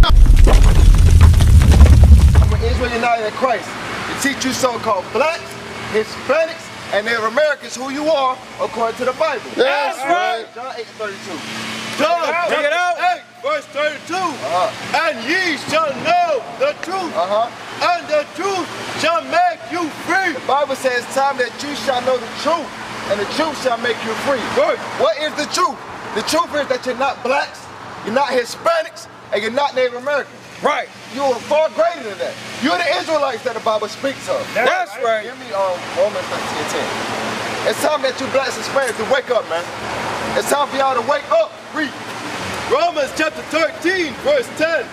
I'm an Israel united in Christ. To teach you so-called blacks, Hispanics, and Native Americans who you are according to the Bible. That's right. John 8:32. John chapter 8, verse 32. And ye shall know the truth, and the truth shall make you free. The Bible says it's time that you shall know the truth, and the truth shall make you free. Right. What is the truth? The truth is that you're not blacks, you're not Hispanics, and you're not Native Americans. Right. You are far greater than that. You're the Israelites that the Bible speaks of. That's right. Give me Romans 13:10. It's time that you blacks and Hispanics to wake up, man. It's time for y'all to wake up. Read. Romans chapter 13, verse 10.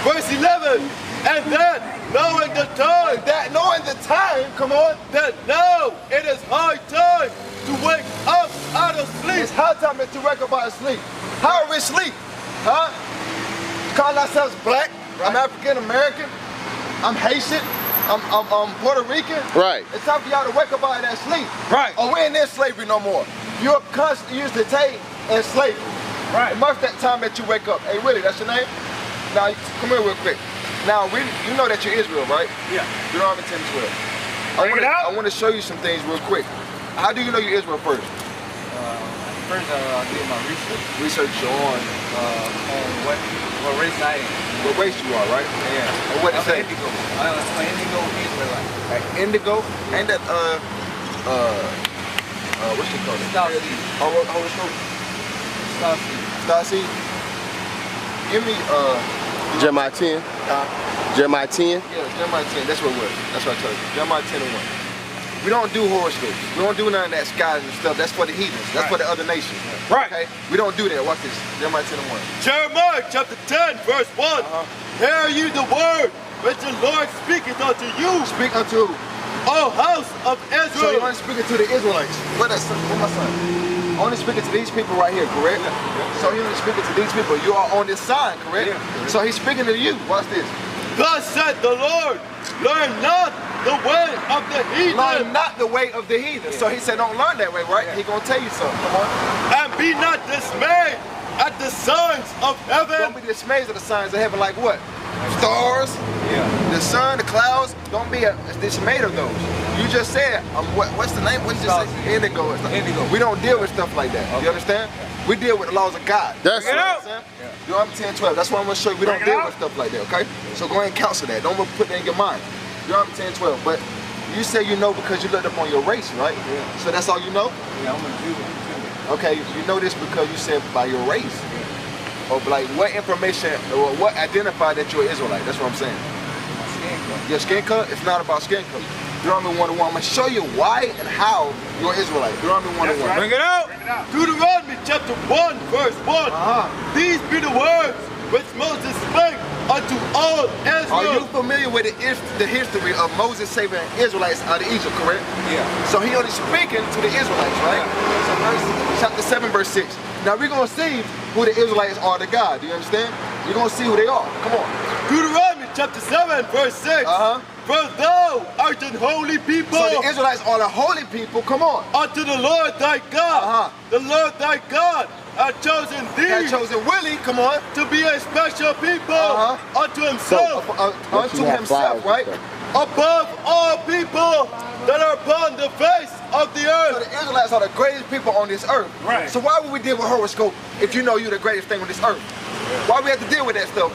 Verse 11. And that knowing the time. Knowing the time, come on. That now it is high time to wake up out of sleep. It's high time that you wake up out of sleep. How are we asleep? Huh? Calling ourselves black. Right. I'm African American. I'm Haitian. I'm Puerto Rican. Right. It's time for y'all to wake up out of that sleep. Right. Or we ain't in slavery no more. You're constantly used to take in slavery. Right. It must that time that you wake up. Hey, Willie, that's your name? Now, come here real quick. Now, you know that you're Israel, right? Yeah. Deuteronomy 10:12. I want to show you some things real quick. How do you know you're Israel first? First, I did my research. Research on what race I am. what race you are, right? Yeah. And what it say? Indigo. I'm Indigo Israelite. Like indigo? Ain't that what's it called? Starseed. Hold it slow. Starseed. Starseed? Give me Jeremiah 10. Jeremiah 10. Yeah, Jeremiah 10. That's what it was. That's what I told you. Jeremiah 10:1. We don't do horoscopes. We don't do none of that skies and stuff. That's for the heathens. That's for the other nations. Right. Okay? We don't do that. Watch this. Jeremiah 10:1. Jeremiah chapter 10, verse 1. Hear ye the word which the Lord speaketh unto you, Speak unto who? O house of So Israel. you're only speaking to the Israelites. What my son? Only speaking to these people right here, correct? So you're only speaking to these people. You are on this sign, correct? So he's speaking to you. Watch this. Thus said the Lord, learn not the way of the heathen, Learn not the way of the heathen. So he said, don't learn that way, right? He gonna tell you something. Come on. and be not dismayed at the signs of Don't heaven. be dismayed at the signs of heaven, like what? Stars, the sun, the clouds. Don't be dismayed of those. You just said, what's the name? What did you say? Indigo. Indigo. We don't deal with stuff like that. You understand? We deal with the laws of God. That's You know right. what I'm saying? Deuteronomy 10:12. That's what I'm gonna show you. We don't deal with stuff like that, okay? So go ahead and counsel that. Don't put that in your mind. Deuteronomy 10:12. But you say you know because you looked up on your race, right? So that's all you know? Yeah, I'm a Jew. Okay, you know this because you said by your race. Or like what information or what identified that you're an Israelite? That's what I'm saying. My skin color. Your skin color? It's not about skin color. Deuteronomy 1:1. I'm gonna show you why and how you're Israelite. Deuteronomy 1:1. Bring it out. Deuteronomy chapter 1, verse 1. These be the words which Moses spake unto all Are you Israel. familiar with the history of Moses saving Israelites out of Egypt, correct? Yeah. So he only speaking to the Israelites, right? So chapter 7, verse 6. Now we're gonna see who the Israelites are to God. Do you understand? You're gonna see who they are. Come on. Deuteronomy chapter 7, verse 6. For thou art an holy people So the Israelites are the holy people. Come on. unto the Lord thy God. The Lord thy God hath chosen thee Had chosen Willie. Come on. to be a special people unto himself, Unto himself, right? above all people that are upon the face of the So earth. the Israelites are the greatest people on this earth. Right. So why would we deal with horoscope if you know you're the greatest thing on this earth? Why we have to deal with that stuff?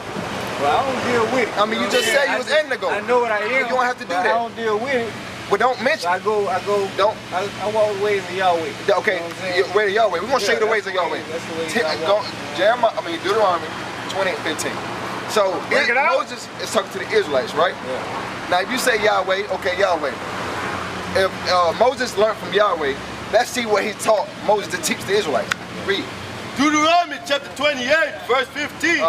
Well, I don't deal with it. I mean, you just said you was indigo. I know what I am. You don't have to do but that. I don't deal with it. But don't mention. So I go. Don't. I walk the ways of Yahweh. Okay, You know what I'm saying? way of Yahweh. We're gonna show you the Yeah, ways that's of the way- Yahweh. that's the way I walk. Deuteronomy 28:15. So Bring it out. Moses is talking to the Israelites, right? Yeah. Now if you say Yahweh, okay, Yahweh. If Moses learned from Yahweh, let's see what he taught Moses to teach the Israelites. Read. Deuteronomy chapter 28, verse 15.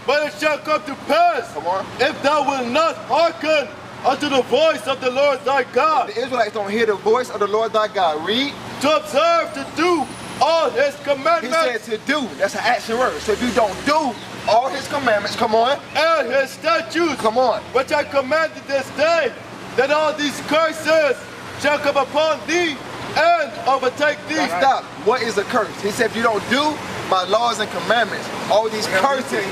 But it shall come to pass, Come on. if thou wilt not hearken unto the voice of the Lord thy God, The Israelites don't hear the voice of the Lord thy God. Read. to observe to do all his He commandments said to do. That's an action word. So if you don't do all his commandments, come on. and his statutes, Come on. which I commanded this day, that all these curses shall come upon thee and overtake thee. Now stop. What is a curse? He said if you don't do my laws and commandments, all these curses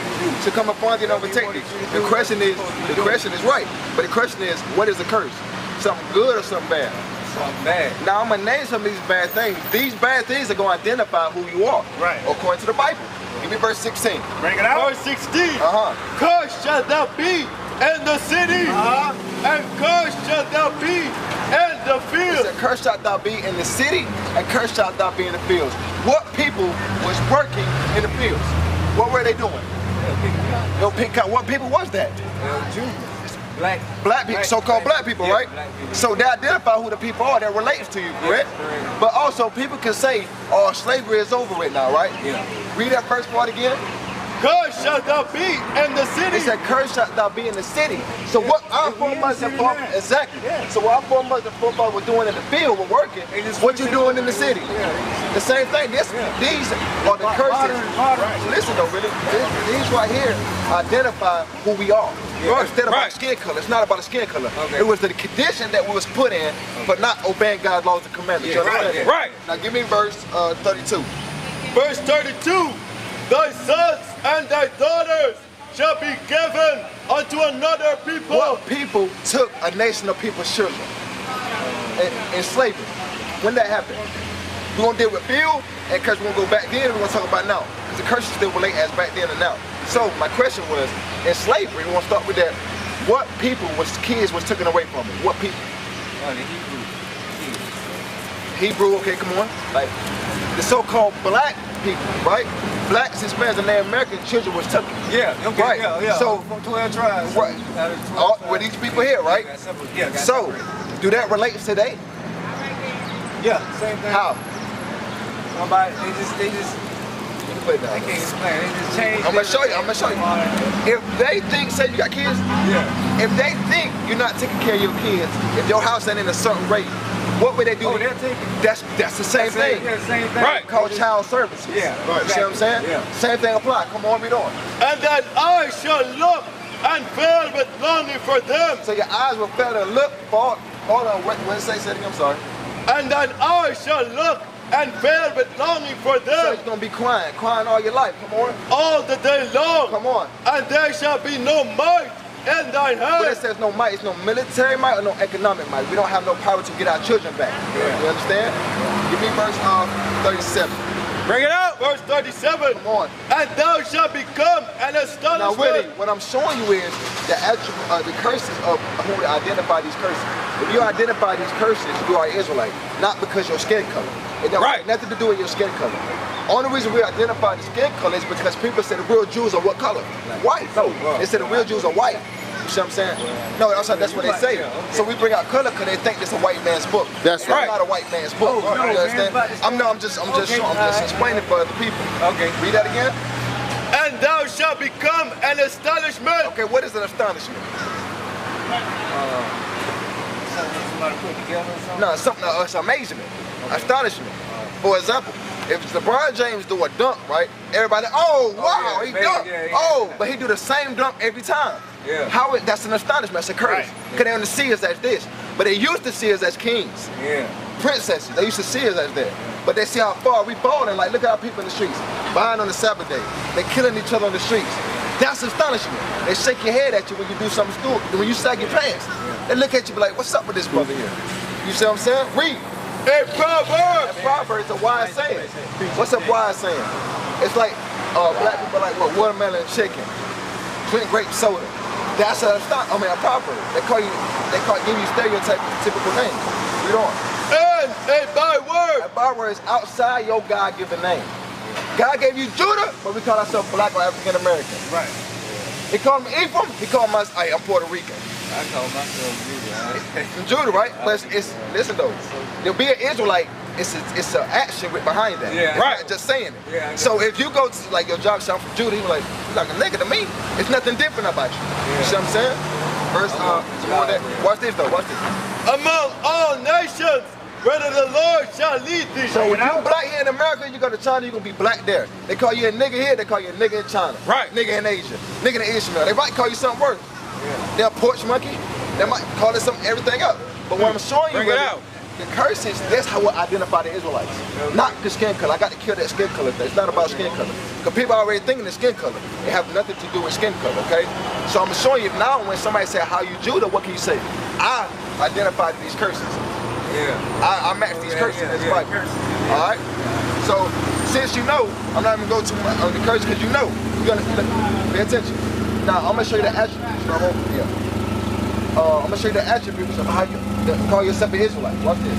to come upon thee and overtake thee. The question is right, but the question is, what is a curse? Something good or something bad? Something bad. Now I'm gonna name some of these bad things. These bad things are gonna identify who you are, Right. according to the Bible. Give me verse 16. Bring it out. Verse 16. Cursed shall thou be in the city, and cursed shall thou be in the It field. said, cursed shalt thou be in the city, and cursed shalt thou be in the fields. What people was working in the fields? What were they doing? Yo, pick out. What people was that? Jews. Black. Black people, so-called black people, yeah, right? Black people. So they identify who the people are that relates to you, correct? correct. But also people can say, oh, slavery is over with now, right? Yeah. Read that first part again. Cursed shall thou be in the city. It said, cursed shalt thou be in the city. So what our foremothers and forefathers, exactly. So what our foremothers and forefathers were doing in the field, were working, what you doing in the city? The same thing. These are the curses. Listen though, really, these right here identify who we are. Instead of our skin color. It's not about the skin color. It was the condition that we was put in for not obeying God's laws and commandments. You understand? Right. Now give me verse 32. Verse 32. Thy sons and thy daughters shall be given unto another people. What people took a nation of people's children in slavery? When that happened? We're going to deal with field, and because we're going to go back then, we're going to talk about now. Because the curses still relate as back then and now. So my question was, in slavery, we're going to start with that. What people kids was taken away from it? What people? The Hebrew, okay, come on. Like the so-called black people, right? Blacks, Hispanics, and Native American children was taken. Yeah, okay, Right. yeah. So, from 12 tribes. right. With these people here, right? Yeah, So, do that relate today? yeah, same thing. How? Somebody, they just, Put it I down. can't explain. They just changed. I'm gonna show you. If they think, say you got kids, Yeah. if they think you're not taking care of your kids, if your house ain't in a certain rate, what would they do? Oh, they'll take it. That's the same thing. Yeah, same thing. Right. Called child services. Yeah, Right. You see what I'm saying? Yeah. Same thing apply. Come on, read on. And that I shall look and fail with longing for them. So your eyes will fail to look for. Hold on. What did it say? Say it again. I'm sorry. And that I shall look and fail with longing for So them you're gonna be crying all your life. Come on. all the day long. Come on. And there shall be no might in thine But it hand. says no might. It's no military might or no economic might. We don't have no power to get our children back. You understand? Give me verse 37. Bring it out. Verse 37. Come on. And thou shalt become an Now, astonishment. really, what I'm showing you is the actual, the curses of who identify these curses. If you identify these curses, you are an Israelite, not because your skin color. It don't have nothing to do with your skin color. Only reason we identify the skin color is because people say the real Jews are what color? White. No, they say the real Jews are white. You see what I'm saying? No, that's what they say. So we bring out color because they think it's a white man's book. That's It's right. not a white man's book. Oh, no, You understand? man, I'm just explaining for other people. Okay. Read that again. And thou shalt become an astonishment. Okay, what is an astonishment? Somebody put together or something? No, it's something. It's amazement, astonishment. For example, if LeBron James do a dunk, right? Everybody, oh wow, yeah, he man, dunked. yeah, Oh, but he do the same dunk every time. Yeah. That's an astonishment. It's a curse. Because they only see us as this, but they used to see us as kings, Yeah. princesses. They used to see us as that. But they see how far we falling. Like, look at our people in the streets, buying on the Sabbath day. They killing each other on the streets. That's astonishment. They shake your head at you when you do something stupid. When you sag your pants, they look at you be like, what's up with this brother here? You see what I'm saying? Read. A proverb. Proverbs, a wise saying. What's a wise saying? It's like black people like what, watermelon and chicken, drink grape soda. That's a proverb. Give you stereotypical names. Read on. And a byword. A byword is outside your God-given name. God gave you Judah, but we call ourselves black or African American. Right. He called me Ephraim. He called us. I'm Puerto Rican. I call myself Judah. Judah, right? But listen though. To be an Israelite, it's an action behind that. Yeah. It's not just saying it. Yeah, So if you go to like your job shop from Judah, you're like a nigga to me. It's nothing different about you. You see what I'm saying? Verse, watch this though. Watch this. Among all nations, whether the Lord shall lead thee. So if you black here in America, you go to China, you're gonna be black there. They call you a nigga here, they call you a nigga in China. Right. Nigga in Asia. Nigga in Ishmael. They might call you something worse. They're a porch monkey. They might call it something, everything else. But what I'm showing you Bring it out. the curses, that's how we identify the Israelites. Not the skin color. I got to kill that skin color thing. It's not about skin color. Because people are already thinking the skin color. It have nothing to do with skin color, okay? So I'm showing you now when somebody say, how you Judah, what can you say? I identified these curses. I match these curses in this Bible. Alright? So, since you know, I'm not even going to on the curse because you know. You're gonna pay attention. Now, I'm going to show you the attributes. I'm going to show you the attributes of how you call yourself an Israelite. Watch this.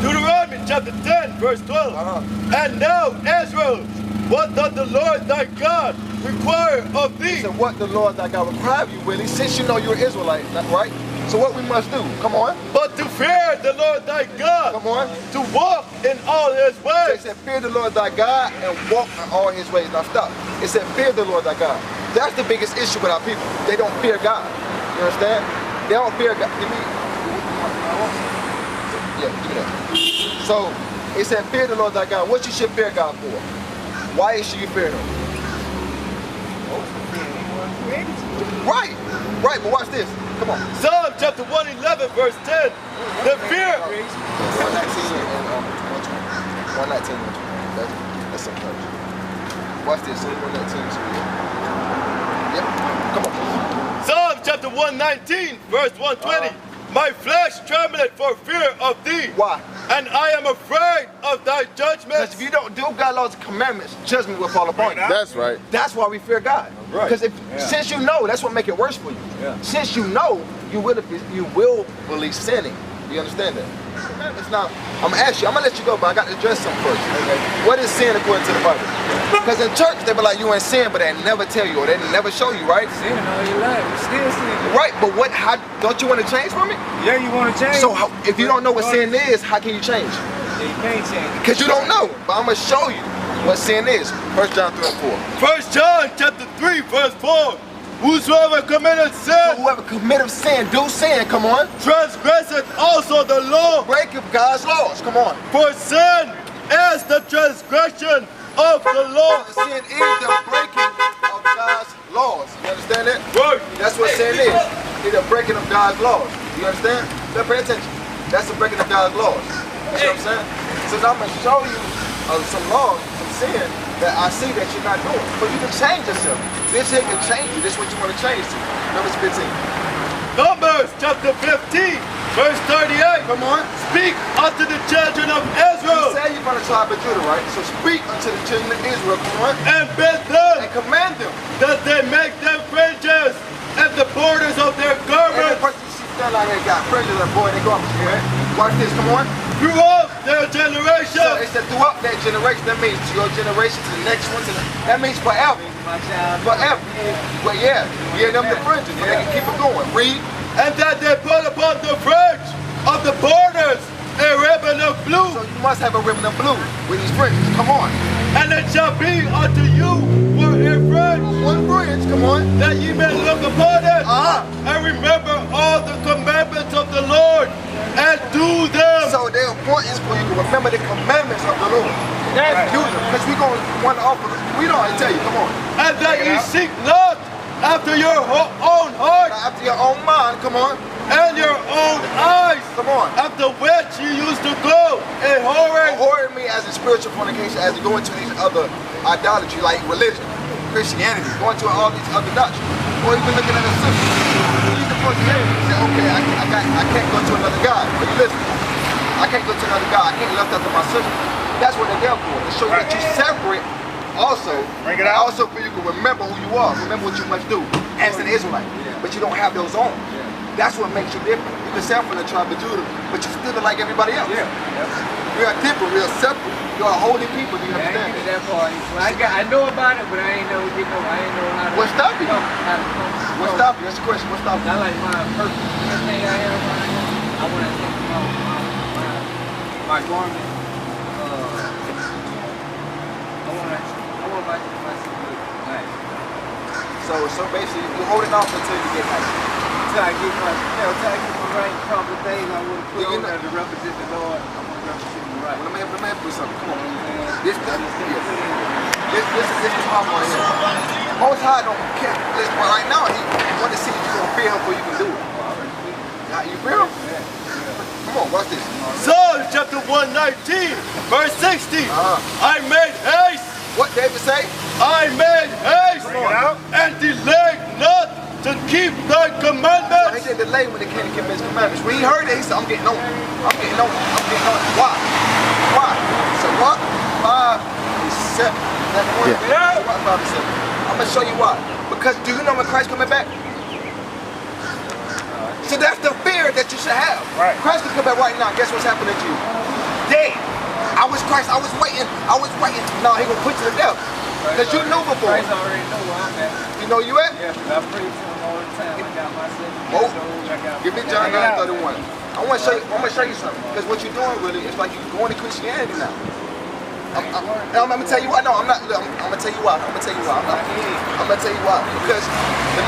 Deuteronomy chapter 10, verse 12. And now, Israel, what does the Lord thy God require of thee? So what the Lord thy God require of you, Willie, since you know you're an Israelite, right? So what we must do, come on. But to fear the Lord thy God. Come on. To walk in all his ways. It said fear the Lord thy God and walk in all his ways. Now stop. It said fear the Lord thy God. That's the biggest issue with our people. They don't fear God. You understand? They don't fear God. Give me. Yeah, give me that. So it said fear the Lord thy God. What you should fear God for? Why should you fear him? Right, right, but watch this. Come on. Psalm chapter 111, verse 10. The fear. 119 and 119 and 120. That's some verse. Watch this. 119. Yep. Come on. Psalm chapter 119, verse 120. My flesh trembleth for fear of thee. Why? And I am afraid of thy judgments. Because if you don't do God's laws and commandments, judgment will fall upon you. That's right. That's why we fear God. Because since you know, that's what make it worse for you. Since you know, you will believe sinning. Do you understand that? It's not. I'm gonna ask you. I'm gonna let you go, but I got to address something first. Okay. What is sin according to the Bible? Because in church they be like you in sin, but they never tell you or they never show you, right? Sin all your life, still sin. Right, but what? How don't you want to change from it? Yeah, you want to change. So if you don't know what sin is, how can you change? Yeah, you can't change. Because you don't know. But I'm gonna show you what sin is. 1 John 3 and 4. 1 John chapter 3, verse 4. Whosoever committeth sin, So whoever committeth sin, do sin. Come on. transgresseth also the law. Break of God's laws. Come on. For sin is the transgression of the law. Sin is the breaking of God's laws. You understand that? Right. That's what sin is. It's the breaking of God's laws. You understand? Now pay attention. That's the breaking of God's laws. You see what I'm saying? So now I'm going to show you some laws, some sin that I see that you're not doing. But you can change yourself. This here can change you. This is what you want to change to. Numbers 15. Numbers chapter 15, verse 38. Come on. Speak unto the children of You Israel say you're from the tribe of Judah, right? So speak unto the children of Israel. Come on. and bid them And command them. that they make them fringes at the borders of their Every garments person you see standing out here got fringes and boy, they go up. Right? Watch this. Come on. throughout their So generation. it said throughout that generation. That means to your generation, to the next one. That means forever. My child. Forever. But yeah, give them the fringes. So they can keep it going. Read. And that they put upon the fringe of the borders a ribbon of blue. So you must have a ribbon of blue with these fringes. Come on. And it shall be unto you for a fringe, One fringe. Come on. that ye may look upon it, and remember all the commandments of the Lord, and do them. So their point is for you to remember the commandments of the Lord. That's Do them. Because we're going to want to offer. We don't tell you. Come on. And that ye seek not after your own heart Now, after your own mind. Come on. and your own eyes, Come on. after which you used to go a whoring. Whoring me as a spiritual fornication, as you go into these other idolatry like religion, Christianity, going to all these other doctrines, or even looking at a sister. You can point your head and say, okay, I can't go to another God. Are you listening? I can't go to another God. I can't left after my sister. That's what they're there for. To show that you separate. Also, Bring it out. also for you to remember who you are. Remember what you must do as an Israelite. But you don't have those on. That's what makes you different. You can sound from the tribe of Judah, but you still like everybody else. We are different, we are separate. You are holy people, do you I understand? ain't get that far. I know about it, but I ain't know how to. What stopped you? How to come. What stopped you? That's the question. What stopped you? I like my purpose. Everything I have, I want to take my garment. I want my nice. So basically, you're holding off until you get nice. Until I get my right proper thing, I want to put on there to represent the Lord. I want to represent the right. Let me put something. Come on. This is my point here. Most High don't care. This part right now, he want to see if you gonna fear him before you can do it. You feel him? Come Come on, watch this. Psalms chapter 119, verse 60. I made haste. What David say? I made haste and delayed not to keep thy He commandments. didn't delay when it came to keep his commandments. When he heard it, he said, I'm getting on it. I'm getting on it. I'm getting on it. Why? Why? He said, what? 5 and 7. That one. Yeah. What 5 and 7? I'm going to show you why. Because do you know when Christ coming back? So that's the fear that you should have. Right. Christ can come back right now. Guess what's happening to you? Dead. I was Christ. I was waiting. I was waiting. No, he going to put you to death. Because you knew before. Christ already know where I'm at. You know you at? Yeah, because I pray to him all the time. I got my Oh, I give me John 9:31. I want to show you something. Because what you're doing really, it's like you're going to Christianity now. I'm gonna tell you why. No, I'm not. I'm gonna tell you why. I'm gonna tell you why. I'm gonna tell you why. Because,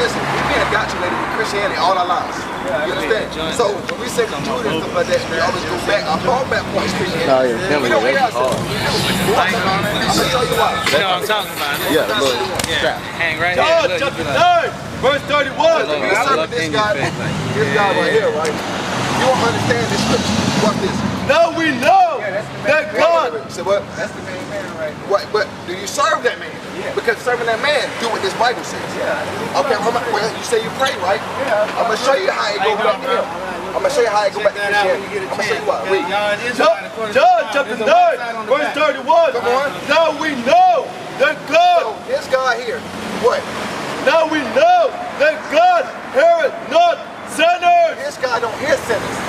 listen, we've been indoctrinated with Christianity all our lives. You understand? So when we say we Judah and stuff like that, we always go back. Our fallback point is Christianity. We don't hear ourselves. I'm gonna tell you why. You know what I'm talking about? Yeah, look. Yeah. Hang right John here. Look, chapter you be like, 9, verse 31. We serve this guy right here, right? You don't understand this scripture. Watch this. Now we know that God. Say what? That's the main man right there. What? But do you serve that man? Yeah. Because serving that man, do what this Bible says. Yeah. Okay, well, you say you pray, right? Yeah. I'm gonna show you how it go back to him. I'm gonna show you how it go back to Christianity. I'm gonna show you why. Read. John chapter 9, verse 31. Come on. Now we know that God. So this guy here, what? Now we know that God heareth not sinners. This guy don't hear sinners.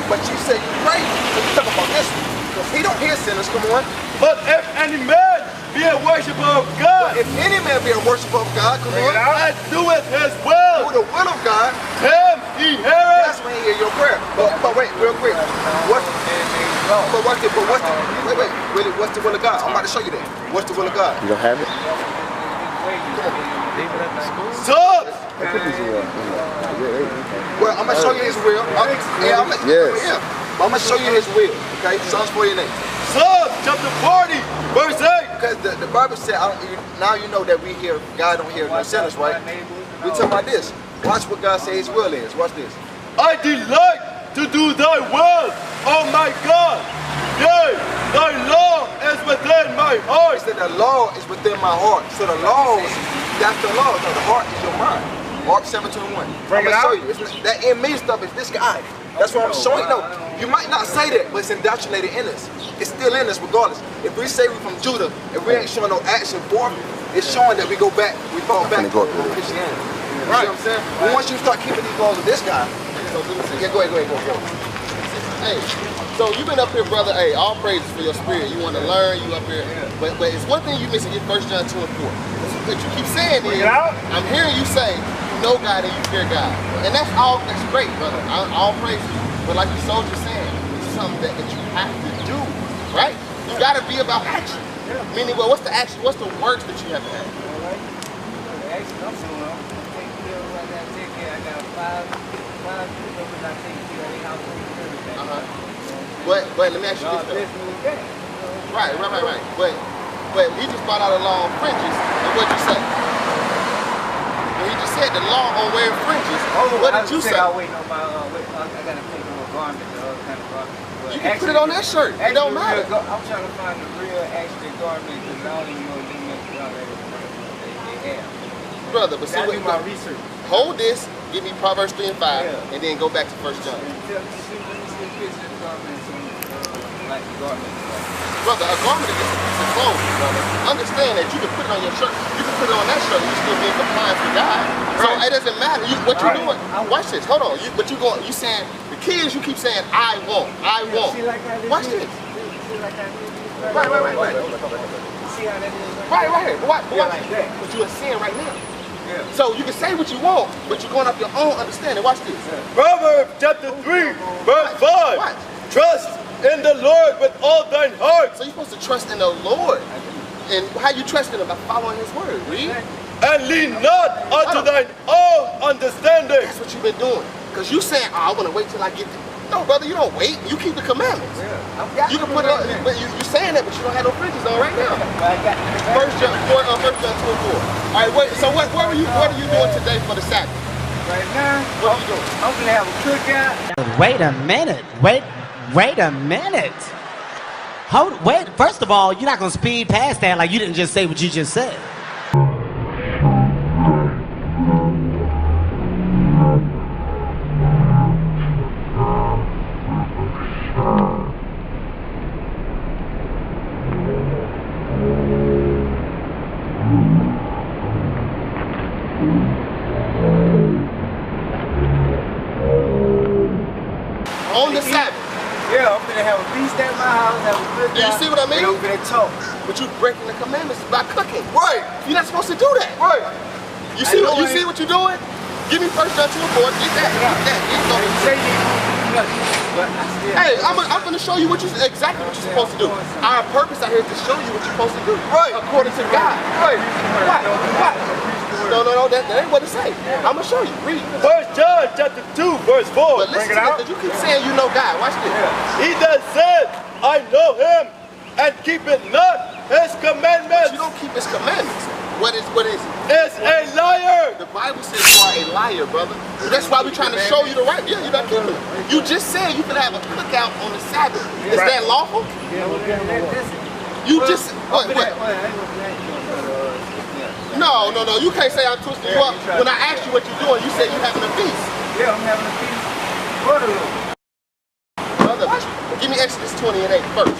But you say you pray, so you talk about this one. Because he don't hear sinners, come on. But if any man be a worshiper of God, If any man be a worshiper of God, come on. and doeth his Do will, the will of God, him he heareth. that's when he hear your prayer. But wait, real quick. What's the will of God? I'm about to show you that. What's the will of God? You don't have it? So, Well, I'm gonna show you his will. I'm gonna show you his will. Okay, Psalms 48. Psalm chapter 40, verse 8. Because the Bible said, now you know that we hear God don't hear no sinners, right? We talking about this. Watch what God says his will is. Watch this. I delight to do thy will, oh my God. Yea, thy law is within my He heart. said the law is within my heart. So the law, that's the law. No, the heart is your mind. Mark 7:21. I'm gonna show you. That in me stuff is this guy. That's what I'm showing. No, you might not say that, but it's indoctrinated in us. It's still in us regardless. If we say we're from Judah, if we ain't showing no action for it, it's showing that we go back, we fall back to Christianity. You see what I'm saying? But once you start keeping these laws of this guy, yeah, go ahead. Hey, so you've been up here, brother. Hey, all praises for your spirit. You want to learn, you up here. But it's one thing you missing, get 1 John 2 and 4. What you keep saying is, I'm hearing you say, you know God and you fear God. And that's great, brother. All praises. But like the soldier's saying, it's something that you have to do, right? You got to be about action. Meaning, well, what's the action? What's the works that you have to have? Actually, I'm doing. I'm taking care of what I got to take care of. I got five people that I take care of. They house everything. But let me ask you this though. Right. But he just brought out a law on fringes, and what'd you say? Well, he just said the law on wearing fringes. What did you say? I waiting on my. I got to take on a garment, the other kind of garment. You can put it on that shirt. It don't matter. I'm trying to find the real, actual garment because I don't even know the limit they have. Brother, but see I do what my research. hold this, give me Proverbs 3 and 5, and then go back to 1 John. Let me see a picture of the garment, like the garment. Brother, a garment is just a piece of clothing, brother. Understand that you can put it on your shirt, you can put it on that shirt, and you still be in compliance with God. So it doesn't matter. What you're doing, watch this, hold on. You saying, the kids, you keep saying, I want. Watch this. Right. See how that is? Right. Watch like that. what you are saying right now. Yeah. So you can say what you want, but you're going off your own understanding. Watch this. Proverbs chapter 3, verse 5. Watch. Trust in the Lord with all thine heart, So you're supposed to trust in the Lord. And how you trust in him? By following his word. Read. and lean not unto thine own understanding. That's what you've been doing. Because you saying, oh, I want to wait till I get there. No, brother, you don't wait. You keep the commandments. You can put it on, but you're saying that, but you don't have no fringes on right now. First John 2 and 4. All right, wait. So what are you doing today for the Sabbath? Right now, What are you doing? I'm gonna have a cookout. Wait a minute. Wait a minute. Wait, first of all, you're not gonna speed past that like you didn't just say what you just said. On the Sabbath. Yeah, I'm gonna have a feast at my house, have a cookout. Do you see what I mean? And I'm gonna talk. But you breaking the commandments by cooking. Right. You're not supposed to do that. Right. You see what you're doing? Give me 1 John 2 and 4. Get that. Get that. Say you do nothing, but I still. Hey, I'm gonna show you exactly what you're supposed to do. Our purpose out here is to show you what you're supposed to do. Right. According to God. Right. What? No, that ain't what it say. I'm gonna show you. Read. 1 John chapter 2, verse 4. But listen to this, because you keep saying you know God. Watch this. He that said, I know him, and keepeth not his But commandments, you don't keep his commandments. What is it? is a liar. The Bible says you are a liar, brother. That's why we're trying to show you the right. Yeah, you're not keeping it. You just said you can have a cookout on the Sabbath. Is that lawful? You just what? No. You can't say I'm twisting you up. When I asked you what you're doing, you said you're having a feast. Yeah, I'm having a feast. What a little. Brother, give me Exodus 20 and 8 first.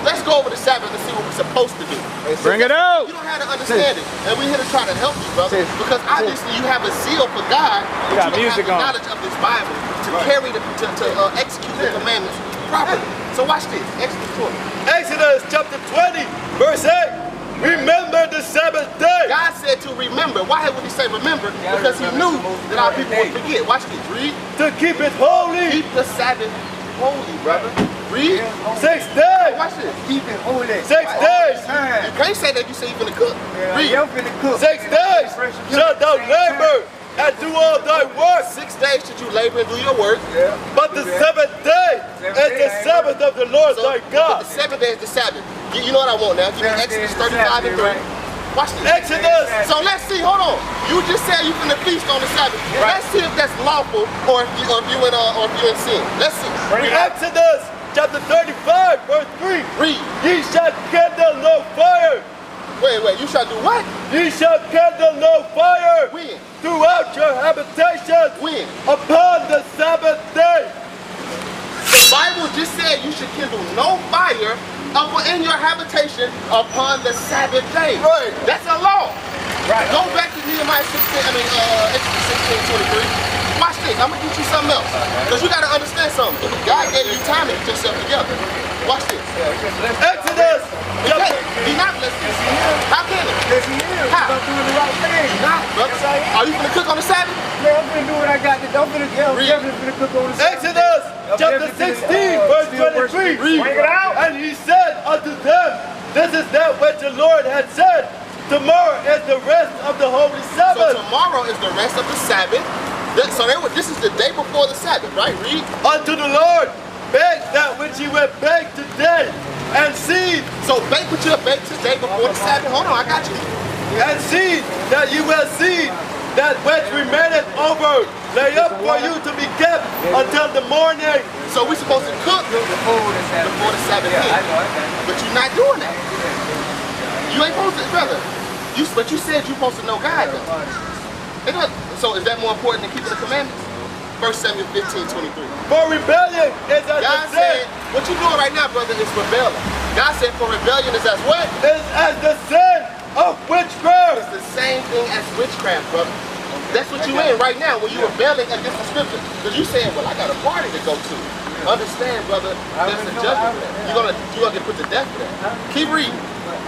Let's go over the Sabbath and see what we're supposed to do. Bring it out. You don't have to understand it, and we're here to try to help you, brother. Because obviously you have a zeal for God, but you don't have the knowledge of this Bible to carry to execute the commandments properly. So watch this, Exodus 20. Exodus chapter 20, verse 8. Remember the Sabbath day. God said to remember. Why would he say remember? Because he knew that our people would forget. Watch this. Read. To keep it holy. Keep the Sabbath holy, brother. Read. 6 days. Watch this. Keep it holy. 6 days. You can't say that you say you finna cook. Read. Yeah, I'm finna cook. 6 days shalt thou labor and do all thy work. 6 days should you labor and do your work. But the 7th day is the Sabbath of the Lord thy God. The 7th day is the Sabbath. You know what I want now? Give me Exodus 35 and 3. Watch this. Exodus. So let's see. Hold on. You just said you finna feast on the Sabbath. Let's see if that's lawful or if you're in sin. Let's see. Exodus chapter 35, verse 3. Read. Ye shall kindle no fire. Wait. You shall do what? Ye shall kindle no fire. When? Throughout your habitations. When? Upon the Sabbath day. The Bible just said you should kindle no fire in your habitation upon the Sabbath day. Right. That's a law. Right. Go back to Nehemiah 16, Exodus 16:23. Watch this. I'm gonna teach you something else. Because you gotta understand something. God gave you time to get yourself together. Watch this. Exodus. He's not listening. How can it? Yes, he is. How? I'm doing the right thing. Not, brother. Yes, I am. Are you gonna cook on the Sabbath? Man, I'm finna do what I got to do. I'm Read. definitely finna cook on the Sabbath. Exodus chapter 16, verse 23. Read. Bring it out. And he said unto them, this is that which the Lord had said. Tomorrow is the rest of the holy So Sabbath. tomorrow is the rest of the Sabbath. This is the day before the Sabbath, right? Read. Unto the Lord bake that which ye will bake today, and seed, So bake what you'll bake today before the Sabbath. Hold on, I got you. and seed that ye will seed, that which remaineth over, lay up for you to be kept until the morning. So we're supposed to cook Before the Sabbath. before the Sabbath Yeah, I ends. know. But you're not doing that. You ain't supposed to, brother. But you said you're supposed to know God, though. So is that more important than keeping the commandments? 1 Samuel 15:23. For rebellion is as God the said, sin, what you doing right now, brother, is rebelling. God said for rebellion is as what? is as the sin of witchcraft. It's the same thing as witchcraft, brother. That's what you in right now when you're rebelling against the scripture. Because you saying, well, I got a party to go to. Understand, brother, there's a judgment for that. You're gonna get put to death for that. Keep reading.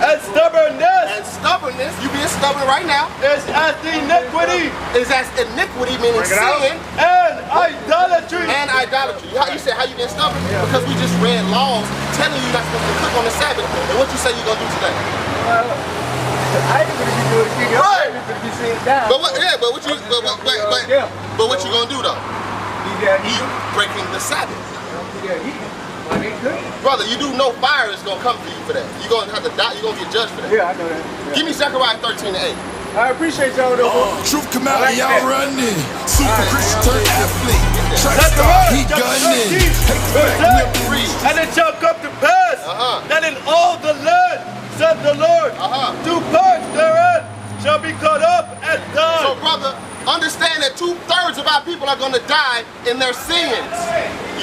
And stubbornness And stubbornness, you being stubborn right now, is as the iniquity is as iniquity, meaning sin, and idolatry. and idolatry. You said how you been stubborn? Because we just read laws telling you not supposed to cook on the Sabbath. And what you say you're gonna do today? I ain't gonna be doing it. Right. I'm gonna be sitting down. But what you gonna do though? You breaking the Sabbath. Brother, you do know fire is gonna come for you for that. You're gonna have to die, you're gonna get judged for that. Yeah, I know that. Give me Zechariah 13:8. I appreciate y'all though. Truth come out and y'all running. Super Christian turned athlete. Track That's the star, word. he gunning. And it shall come to pass that in all the land, said the Lord, 2 parts therein shall be cut up and die. So, brother, understand that 2/3 of our people are going to die in their sins.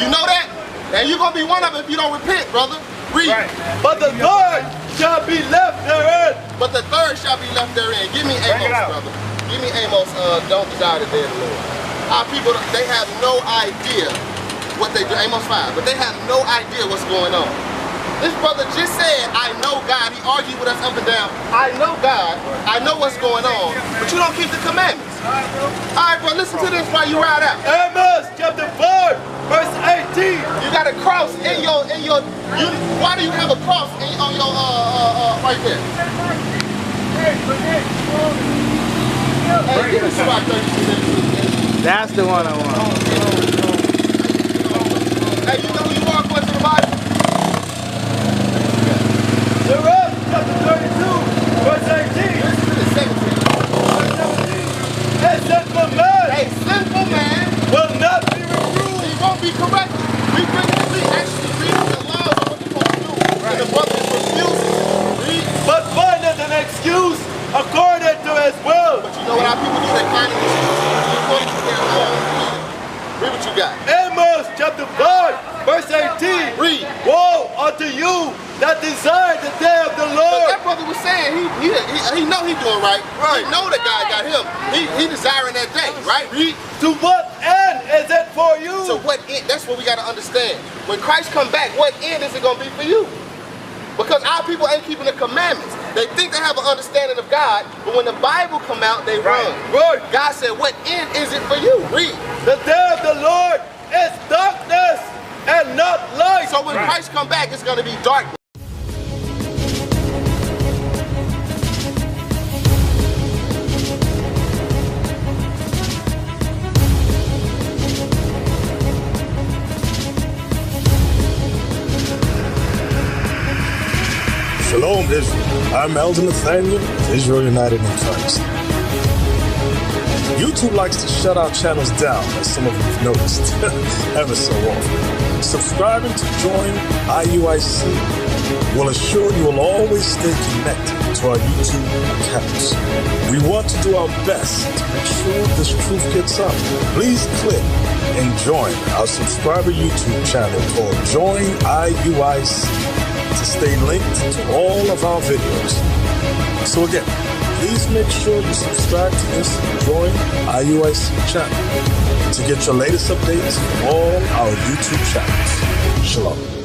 You know that? And you're going to be one of them if you don't repent, brother. Read. Right. But the third shall be left therein. But the third shall be left therein. Give me Amos, brother. Give me Amos, don't desire the dead Lord. Our people, they have no idea what they do. Amos 5. But they have no idea what's going on. This brother just said, I know God. He argued with us up and down. I know God. I know what's going on. But you don't keep the commandments. All right, bro, listen to this while you ride out. Amos chapter 4, verse 18. You got a cross in your why do you have a cross on your right there? Hey, give me Sirach 32. That's the one I want. Hey, you know who you are according to the Bible? Sirach chapter 32, verse 18. Listen to this, 17. A sinful man will not be reproved. He won't be corrected. We actually read the laws of what we're supposed to do. And the brother is refusing to read. But findeth an excuse according to his will. But you know what our people do? They find an excuse according to their own will. Read what you got. Amos chapter 5, verse 18. Read. Woe unto you that desire the day of the But Lord. that brother was saying he know he doing right. He know that God got him. He desiring that day, right? Read. To what end is it for you? So what end? That's what we got to understand. When Christ come back, what end is it going to be for you? Because our people ain't keeping the commandments. They think they have an understanding of God, but when the Bible come out, they run. Right. God said, what end is it for you? Read. The day of the Lord is darkness and not light. So when Christ come back, it's going to be darkness. Shalom, Israel. I'm Elder Nathaniel of Israel United in Christ. YouTube likes to shut our channels down, as some of you have noticed, ever so often. Subscribing to join IUIC will assure you will always stay connected to our YouTube accounts. We want to do our best to make sure this truth gets out. Please click and join our subscriber YouTube channel called Join IUIC to stay linked to all of our videos. So again, please make sure you subscribe to this Join IUIC channel to get your latest updates from all our YouTube channels. Shalom.